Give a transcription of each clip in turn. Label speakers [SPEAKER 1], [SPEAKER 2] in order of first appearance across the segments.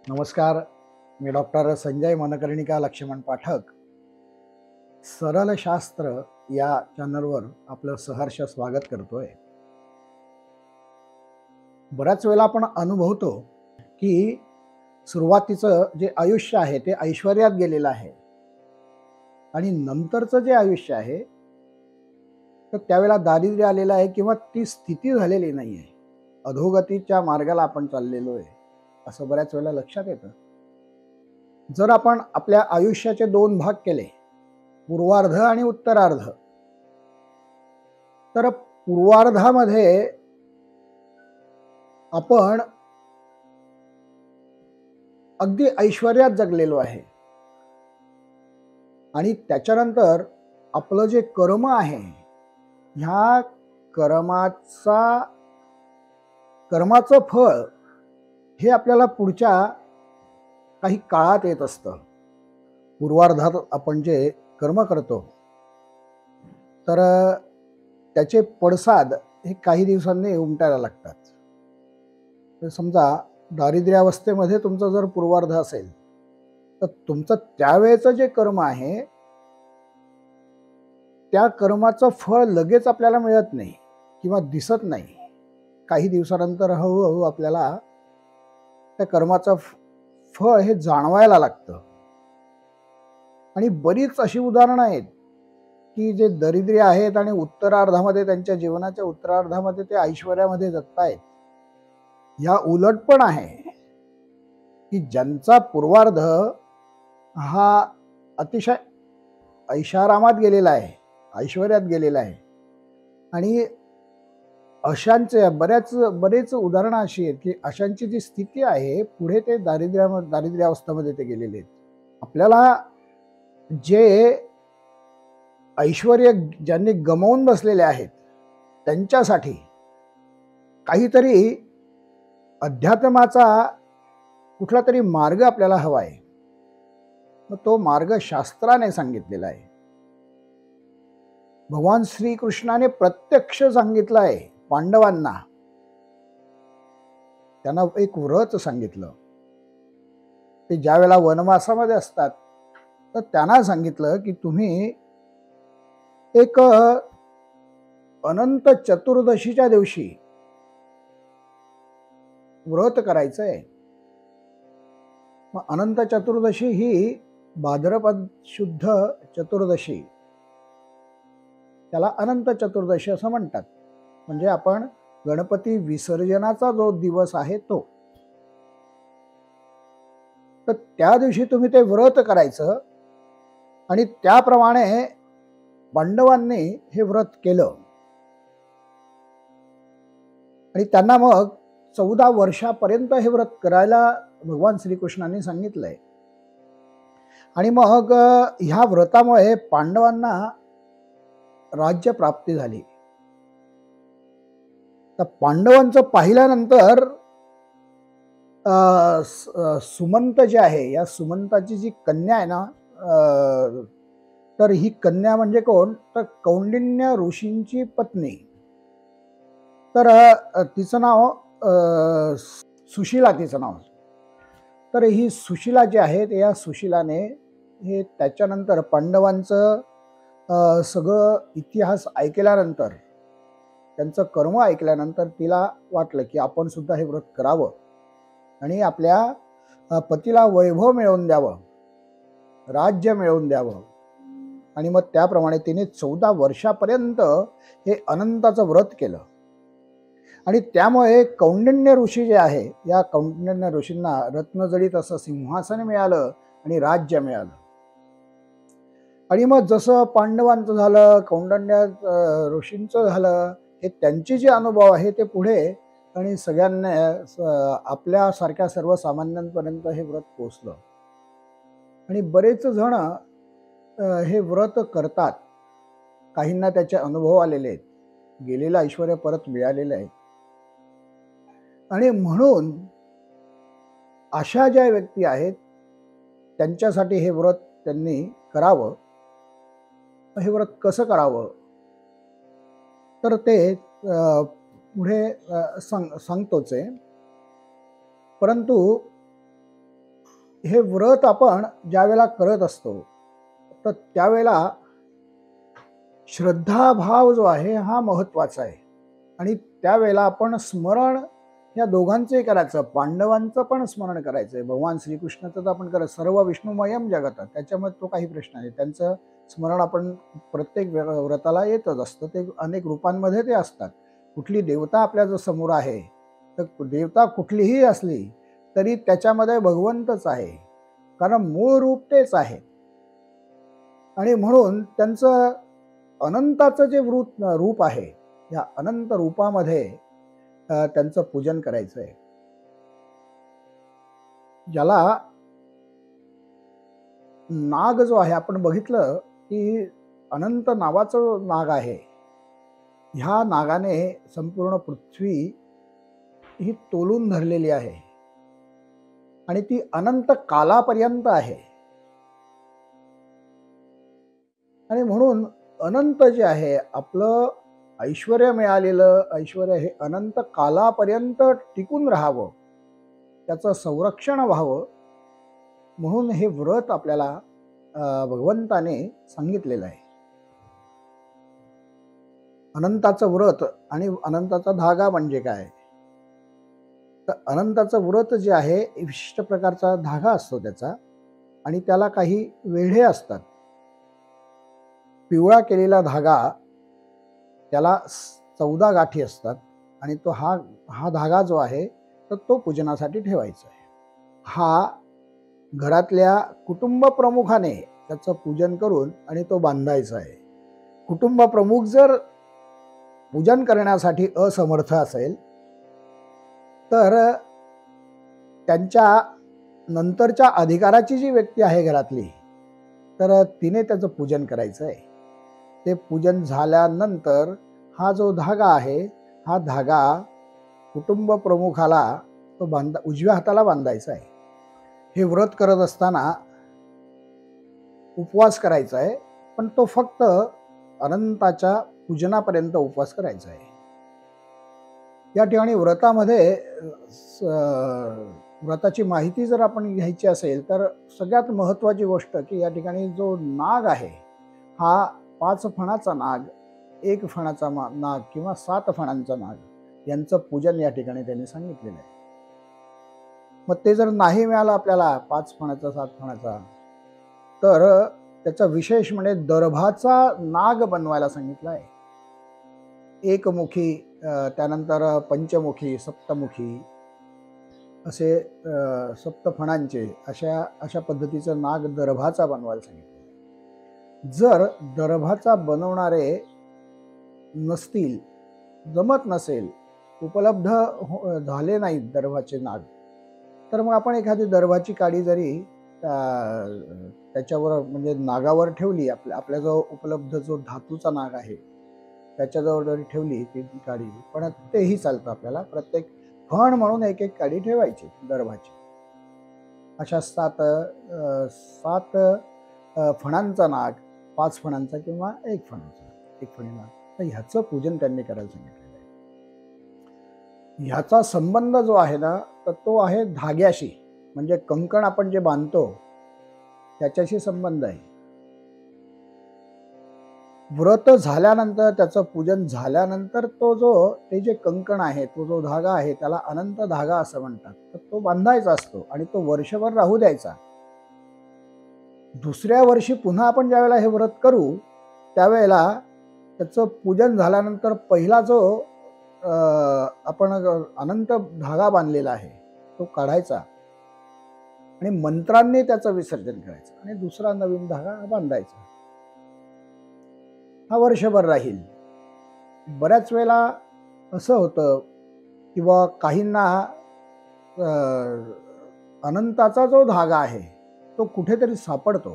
[SPEAKER 1] नमस्कार. मी डॉक्टर संजय मनकर्णिका लक्ष्मण पाठक. सरळ शास्त्र या चॅनलवर आपलं सहर्ष स्वागत करतोय. बऱ्याच वेळेला आपण अनुभवतो की सुरुवातीचं जे आयुष्य आहे ते ऐश्वर्यात गेलेलं आहे आणि नंतरचं जे आयुष्य आहे तर त्यावेळेला दारिद्र्य आलेलं आहे किंवा ती स्थिती झालेली नाही आहे. अधोगतीच्या मार्गाला आपण चाललेलो आहे असं बऱ्याच वेळेला लक्षात येतं. जर आपण आपल्या आयुष्याचे दोन भाग केले, पूर्वार्ध आणि उत्तरार्ध, तर पूर्वार्धामध्ये आपण अगदी ऐश्वर्यात जगलेलो आहे आणि त्याच्यानंतर आपलं जे कर्म आहे ह्या कर्माचं फळ हे आपल्याला पुढच्या काही काळात येत असतं. पूर्वार्धात आपण जे कर्म करतो तर त्याचे पडसाद हे काही दिवसांनी उमटायला लागतात. तर समजा दारिद्र्यावस्थेमध्ये तुमचं जर पूर्वार्ध असेल तर तुमचं त्यावेळेचं जे कर्म आहे त्या कर्माचं फळ लगेच आपल्याला मिळत नाही किंवा दिसत नाही. काही दिवसानंतर हळूहळू आपल्याला त्या कर्माचं फळ हे जाणवायला लागतं. आणि बरीच अशी उदाहरणं आहेत की जे दरिद्री आहेत आणि उत्तरार्धामध्ये त्यांच्या जीवनाच्या उत्तरार्धामध्ये ते ऐश्वर्यामध्ये जगतायत. या उलट पण आहे की ज्यांचा पूर्वार्ध हा अतिशय ऐशारामात गेलेला आहे, ऐश्वर्यात गेलेला आहे आणि अशांचे बरेच उदाहरणं अशी आहेत की अशांची जी स्थिती आहे पुढे ते दारिद्र्यावस्थेमध्ये ते गेलेले आहेत. आपल्याला जे ऐश्वर्य ज्यांनी गमावून बसलेले आहेत त्यांच्यासाठी काहीतरी अध्यात्माचा कुठला तरी मार्ग आपल्याला हवा आहे. मग तो मार्ग शास्त्राने सांगितलेला आहे. भगवान श्रीकृष्णाने प्रत्यक्ष सांगितलं आहे पांडवांना. त्यांना एक व्रत सांगितलं. ते ज्या वेळेला वनवासामध्ये असतात तर त्यांना सांगितलं की तुम्ही एक अनंत चतुर्दशीच्या दिवशी व्रत करायचंय. मग अनंत चतुर्दशी ही भाद्रपद शुद्ध चतुर्दशी, त्याला अनंत चतुर्दशी असं म्हणतात. म्हणजे आपण गणपती विसर्जनाचा जो दिवस आहे तो. तर त्या दिवशी तुम्ही ते व्रत करायचं आणि त्याप्रमाणे पांडवांनी हे व्रत केलं आणि त्यांना मग 14 वर्षापर्यंत हे व्रत करायला भगवान श्रीकृष्णांनी सांगितलंय. आणि मग ह्या व्रतामुळे पांडवांना राज्य प्राप्ती झाली. तर पांडवांचं पाहिल्यानंतर सुमंत जे आहे, या सुमंताची जी कन्या आहे ना, तर ही कन्या म्हणजे कोण, तर कौंडिन्य ऋषींची पत्नी. तर तिचं नाव सुशीला तिचं नाव. तर ही सुशीला जी आहे या सुशीलाने हे त्याच्यानंतर पांडवांचं सगळं इतिहास ऐकल्यानंतर, त्यांचं कर्म ऐकल्यानंतर तिला वाटलं की आपण सुद्धा हे व्रत करावं आणि आपल्या पतीला वैभव मिळवून द्यावं, राज्य मिळवून द्यावं. आणि मग त्याप्रमाणे तिने 14 वर्षापर्यंत हे अनंताचं व्रत केलं. आणि त्यामुळे कौंडिन्य ऋषी जे आहे, या कौंडिन्य ऋषींना रत्नजडित असं सिंहासन मिळालं आणि राज्य मिळालं. आणि मग जसं पांडवांचं झालं, कौंडिन्य ऋषींचं झालं, हे त्यांचे जे अनुभव आहे ते पुढे आणि सगळ्यांना आपल्यासारख्या सर्वसामान्यांपर्यंत हे व्रत पोचलं. आणि बरेच जण हे व्रत करतात. काहींना त्याचे अनुभव आलेले आहेत, गेलेलं ऐश्वर्य परत मिळालेलं आहे. आणि म्हणून अशा ज्या व्यक्ती आहेत त्यांच्यासाठी हे व्रत त्यांनी करावं. हे व्रत कसं करावं तर ते पुढे सांगतोच आहे. परंतु हे व्रत आपण ज्यावेळेला करत असतो तर त्यावेळेला श्रद्धाभाव जो आहे हा महत्वाचा आहे. आणि त्यावेळेला आपण स्मरण या दोघांचंही करायचं, पांडवांचं पण स्मरण करायचं आहे. भगवान श्रीकृष्णाचं तर आपण करायचं, सर्व विष्णुमयम जगत, त्याच्यामध्ये तो काही प्रश्न नाही. त्यांचं स्मरण आपण प्रत्येक व्रताला येतच असतं. ते अनेक रूपांमध्ये ते असतात. कुठली देवता आपल्या जो समोर आहे, तर देवता कुठलीही असली तरी त्याच्यामध्ये भगवंतच आहे, कारण मूळ रूप तेच आहे. आणि म्हणून त्यांचं अनंताचं जे रूप आहे, या अनंत रूपामध्ये त्यांचं पूजन करायचं आहे. ज्याला नाग जो आहे, आपण बघितलं की अनंत नावाचं नाग आहे. ह्या नागाने संपूर्ण पृथ्वी ही तोलून धरलेली आहे आणि ती अनंत कालापर्यंत आहे. आणि म्हणून अनंत जे आहे, आपलं ऐश्वर्य मिळालेलं ऐश्वर्य हे अनंत कालापर्यंत टिकून राहावं, त्याचं संरक्षण व्हावं, म्हणून हे व्रत आपल्याला भगवंताने सांगितलेलं आहे. अनंताचं व्रत आणि अनंताचा धागा म्हणजे काय? तर अनंताचं व्रत जे आहे, विशिष्ट प्रकारचा धागा असतो त्याचा, आणि त्याला काही वेढे असतात. पिवळा केलेला धागा, त्याला 14 गाठी असतात आणि तो हा धागा जो आहे तर तो पूजनासाठी ठेवायचा आहे. हा घरातल्या कुटुंब प्रमुखाने त्याचं पूजन करून आणि तो बांधायचा आहे. कुटुंब प्रमुख जर पूजन करण्यासाठी असमर्थ असेल तर त्यांच्या नंतरच्या अधिकाराची जी व्यक्ती आहे घरातली, तर तिने त्याचं पूजन करायचं आहे. ते पूजन झाल्यानंतर हा जो धागा आहे, हा धागा कुटुंब प्रमुखाला तो उजव्या हाताला बांधायचा आहे. हे व्रत करत असताना उपवास करायचा आहे, पण तो फक्त अनंताच्या पूजनापर्यंत उपवास करायचा आहे. या ठिकाणी व्रतामध्ये व्रताची माहिती जर आपण घ्यायची असेल तर सगळ्यात महत्त्वाची गोष्ट की या ठिकाणी जो नाग आहे, हा 5 फणाचा नाग, 1 फणाचा नाग किंवा 7 फणांचा नाग यांचं पूजन या ठिकाणी त्यांनी सांगितलेलं आहे. मग ते जर नाही मिळालं आपल्याला 5 फणाचा 7 फणाचा, तर त्याचा विशेष म्हणजे दर्भाचा नाग बनवायला सांगितलं आहे. एकमुखी, त्यानंतर पंचमुखी, सप्तमुखी असे 7 फणांचे अशा पद्धतीचं नाग दर्भाचा बनवायला सांगितलं. जर दर्भाचा बनवणारे नसतील, जमत नसेल, उपलब्ध झाले नाहीत दर्भाचे नाग, तर मग आपण एखादी दर्भाची काडी जरी त्याच्यावर म्हणजे नागावर ठेवली, आपल्याजवळ उपलब्ध जो धातूचा नाग आहे त्याच्याजवळ जरी ठेवली ती काडी, पण तेही चालतं. आपल्याला प्रत्येक फण म्हणून एक काडी ठेवायची दर्भाची. अशा 7 फणांचा नाग, 5 फणांचा किंवा 1 फणांचा, 1 फणी नाग, तर ह्याचं पूजन त्यांनी करायला सांगितलेलं आहे. ह्याचा संबंध जो आहे ना, तर तो आहे धाग्याशी, म्हणजे कंकण आपण जे बांधतो त्याच्याशी संबंध आहे. व्रत झाल्यानंतर, त्याचं पूजन झाल्यानंतर ते जे कंकण आहे, तो जो धागा आहे, त्याला अनंत धागा असं म्हणतात. तर तो बांधायचा असतो आणि तो वर्षभर राहू द्यायचा. दुसऱ्या वर्षी पुन्हा आपण ज्यावेळेला हे व्रत करू त्यावेळेला त्याचं पूजन झाल्यानंतर पहिला जो आपण अनंत धागा बांधलेला आहे तो काढायचा आणि मंत्रांनी त्याचं विसर्जन करायचं आणि दुसरा नवीन धागा बांधायचा. हा वर्षभर राहील. बऱ्याच वेळेला असं होतं किंवा काहींना अनंताचा जो धागा आहे तो कुठेतरी सापडतो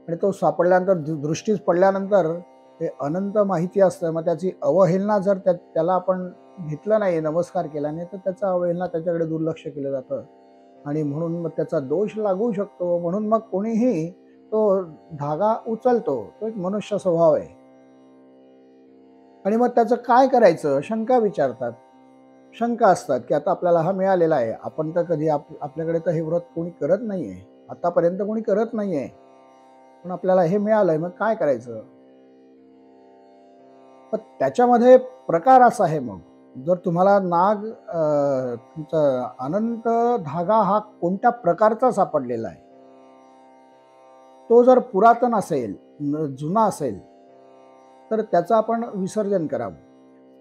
[SPEAKER 1] आणि तो सापडल्यानंतर, दृष्टीस पडल्यानंतर ते अनंत माहिती असतं. मग त्याची अवहेलना जर त्याला आपण घेतलं नाही, नमस्कार केला नाही, तर त्याचा अवहेलना, त्याच्याकडे दुर्लक्ष केलं जातं आणि म्हणून मग त्याचा दोष लागू शकतो. म्हणून मग कोणीही तो धागा उचलतो. तो एक मनुष्य स्वभाव आहे. आणि मग त्याचं काय करायचं शंका विचारतात. शंका असतात की आता आपल्याला हा मिळालेला आहे, आपण तर कधी आपल्याकडे तर हे व्रत कोणी करत नाही आहे, आतापर्यंत कोणी करत नाही आहे, पण आपल्याला हे मिळालंय, मग काय करायचं? पण त्याच्यामध्ये प्रकार असा आहे, मग जर तुम्हाला नाग तुमचा अनंत धागा हा कोणत्या प्रकारचा सापडलेला आहे, तो जर पुरातन असेल, जुना असेल, तर त्याचं आपण विसर्जन करावं.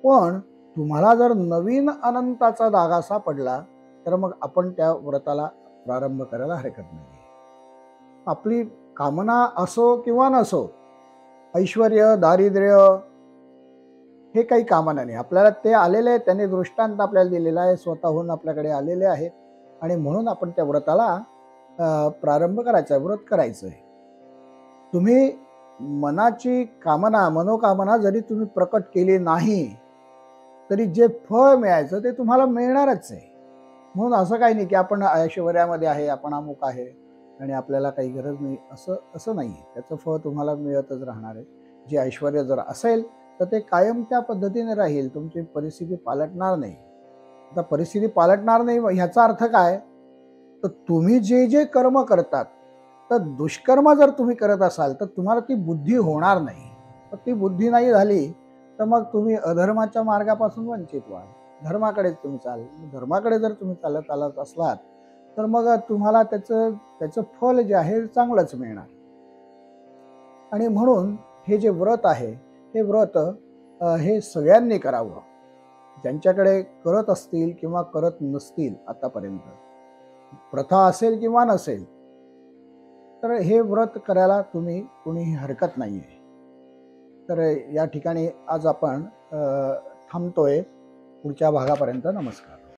[SPEAKER 1] पण तुम्हाला जर नवीन अनंताचा धागा सापडला, तर मग आपण त्या व्रताला प्रारंभ करायला हरकत नाही. आपली कामना असो किंवा नसो, ऐश्वर्य, दारिद्र्य हे काही कामना नाही. आपल्याला ते आलेले आहे, त्यांनी दृष्टांत आपल्याला दिलेला आहे, स्वतःहून आपल्याकडे आलेले आहेत आणि म्हणून आपण त्या व्रताला प्रारंभ करायचा आहे, व्रत करायचं आहे. तुम्ही मनाची कामना, मनोकामना जरी तुम्ही प्रकट केली नाही, तरी जे फळ मिळायचं ते तुम्हाला मिळणारच आहे. म्हणून असं काही नाही की आपण ऐश्वर्यामध्ये आहे, आपण अमुक आहे आणि आपल्याला काही गरज नाही, असं असं नाही आहे. त्याचं फळ तुम्हाला मिळतच राहणार आहे. जे ऐश्वर्य जर असेल तर ते कायम त्या पद्धतीने राहील, तुमची परिस्थिती पालटणार नाही. आता परिस्थिती पालटणार नाही ह्याचा अर्थ काय? तर तुम्ही जे जे कर्म करतात, तर दुष्कर्म जर तुम्ही करत असाल तर तुम्हाला ती बुद्धी होणार नाही. तर ती बुद्धी नाही झाली तर मग तुम्ही अधर्माच्या मार्गापासून वंचित व्हाल, धर्माकडेच तुम्ही धर्माकडे जर तुम्ही चालत असलात, तर मग तुम्हाला त्याचं त्याचं फल जे आहे चांगलंच मिळणार. आणि म्हणून हे जे व्रत आहे, हे व्रत हे सगळ्यांनी करावं, ज्यांच्याकडे करत असतील किंवा करत नसतील आतापर्यंत, प्रथा असेल किंवा नसेल, तर हे व्रत करायला तुम्ही कोणीही हरकत नाही आहे. तर या ठिकाणी आज आपण थांबतोय. पुढच्या भागापर्यंत नमस्कार.